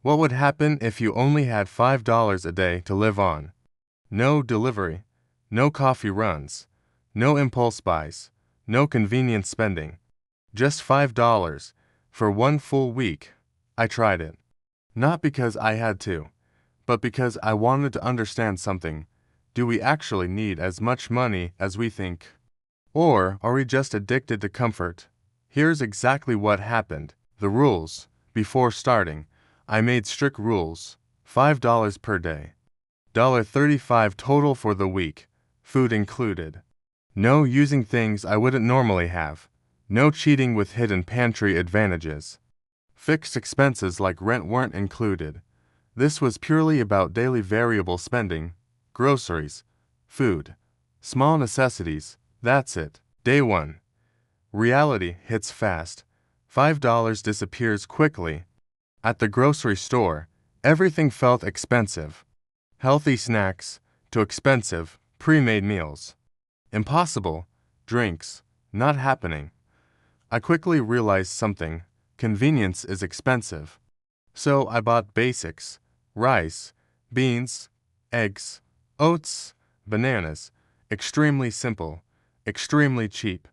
What would happen if you only had $5 a day to live on? No delivery, no coffee runs, no impulse buys, no convenience spending. Just $5 for one full week. I tried it. Not because I had to, but because I wanted to understand something. Do we actually need as much money as we think? Or are we just addicted to comfort? Here's exactly what happened. The rules. Before starting, I made strict rules. $5 per day. $35 total for the week, food included. No using things I wouldn't normally have. No cheating with hidden pantry advantages. Fixed expenses like rent weren't included. This was purely about daily variable spending, groceries, food, small necessities, that's it. Day 1. Reality hits fast. $5 disappears quickly. At the grocery store, everything felt expensive. Healthy snacks to expensive, pre-made meals. Impossible, drinks, not happening. I quickly realized something. Convenience is expensive. So I bought basics, rice, beans, eggs, oats, bananas, extremely simple, extremely cheap.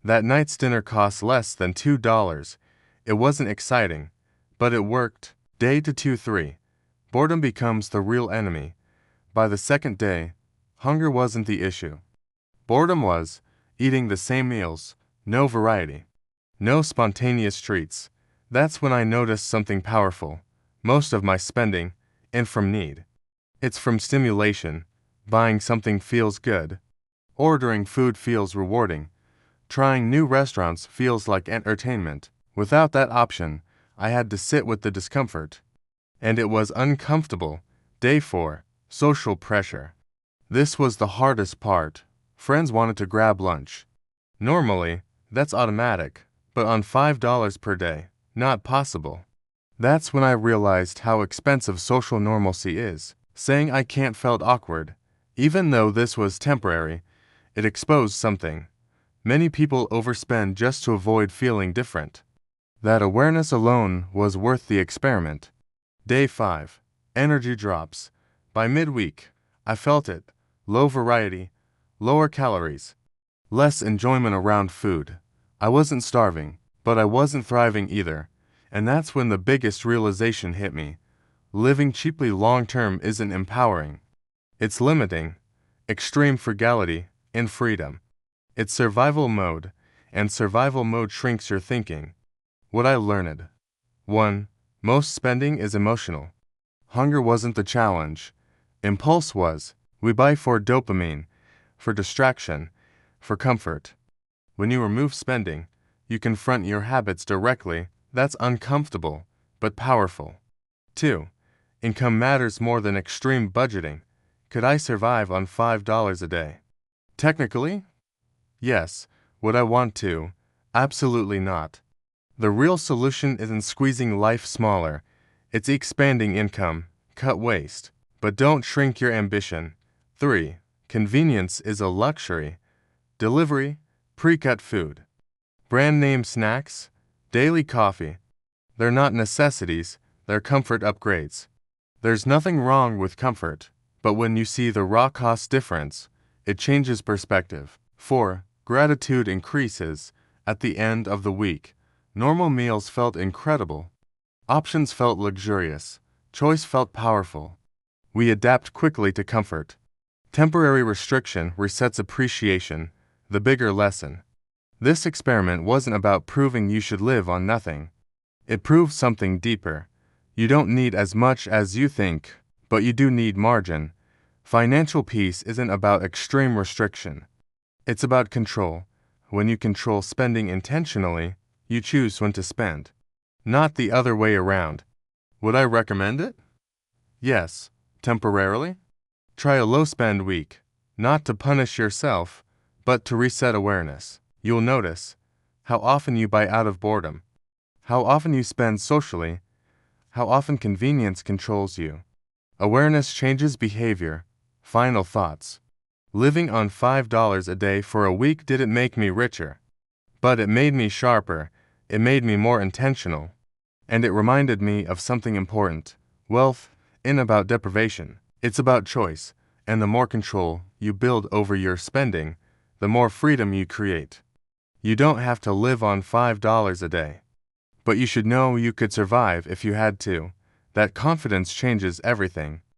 That night's dinner cost less than $2. It wasn't exciting, but it worked. Day 2-3. Boredom becomes the real enemy. By the second day, hunger wasn't the issue. Boredom was eating the same meals, no variety, no spontaneous treats. That's when I noticed something powerful. Most of my spending isn't from need. It's from stimulation. Buying something feels good. Ordering food feels rewarding. Trying new restaurants feels like entertainment. Without that option, I had to sit with the discomfort. And it was uncomfortable. Day 4. Social pressure. This was the hardest part. Friends wanted to grab lunch. Normally, that's automatic, but on $5 per day, not possible. That's when I realized how expensive social normalcy is. Saying I can't felt awkward. Even though this was temporary, it exposed something. Many people overspend just to avoid feeling different. That awareness alone was worth the experiment. Day 5. Energy drops. By midweek, I felt it. Low variety, lower calories, less enjoyment around food. I wasn't starving, but I wasn't thriving either. And that's when the biggest realization hit me. Living cheaply long-term isn't empowering. It's limiting. Extreme frugality and freedom. It's survival mode, and survival mode shrinks your thinking. What I learned. 1. Most spending is emotional. Hunger wasn't the challenge. Impulse was. We buy for dopamine, for distraction, for comfort. When you remove spending, you confront your habits directly. That's uncomfortable, but powerful. 2. Income matters more than extreme budgeting. Could I survive on $5 a day? Technically, yes. Would I want to? Absolutely not. The real solution isn't squeezing life smaller. It's expanding income. Cut waste. But don't shrink your ambition. 3. Convenience is a luxury. Delivery, pre-cut food, brand name snacks, daily coffee. They're not necessities, they're comfort upgrades. There's nothing wrong with comfort, but when you see the raw cost difference, it changes perspective. 4. Gratitude increases. At the end of the week, normal meals felt incredible. Options felt luxurious. Choice felt powerful. We adapt quickly to comfort. Temporary restriction resets appreciation. The bigger lesson. This experiment wasn't about proving you should live on nothing. It proved something deeper. You don't need as much as you think, but you do need margin. Financial peace isn't about extreme restriction. It's about control. When you control spending intentionally, you choose when to spend. Not the other way around. Would I recommend it? Yes. Temporarily? Try a low-spend week. Not to punish yourself, but to reset awareness. You'll notice how often you buy out of boredom, how often you spend socially, how often convenience controls you. Awareness changes behavior. Final thoughts. Living on $5 a day for a week didn't make me richer, but it made me sharper. It made me more intentional. And it reminded me of something important. Wealth isn't about deprivation, it's about choice, and the more control you build over your spending, the more freedom you create. You don't have to live on $5 a day. But you should know you could survive if you had to. That confidence changes everything.